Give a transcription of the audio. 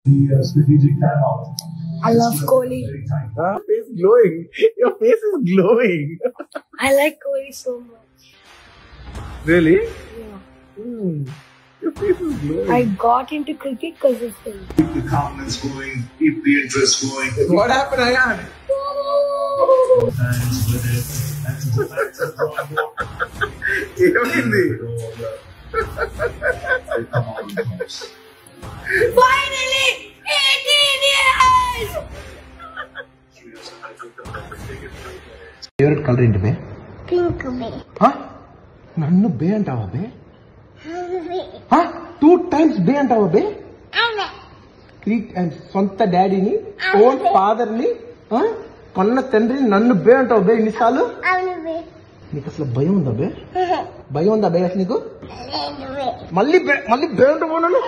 The strategic timeout. I love Kohli. Face glowing. Your face is glowing. I like Kohli so much. Really? Yeah. Your face is glowing. I got into cricket because of him. Keep the confidence going, keep the interest going. What happened, Ayan? Fans with it. Fans are drawing more. ఏమైంది? Come on, folks. Finally! 18 years! Favourite colour ఏంటి బే? Pink me. నన్ను బే అంటావా బే? 2 times బే అంటావా బే? 3 times సొంత డాడీని own father ని కొన్న తండ్రిని నన్ను బే అంటావు బే ఇన్నిసార్లు? నీకు అసలు భయం ఉందా బే? భయం ఉందా బే అసలు నీకు? మళ్ళీ బే అంటావు నన్ను?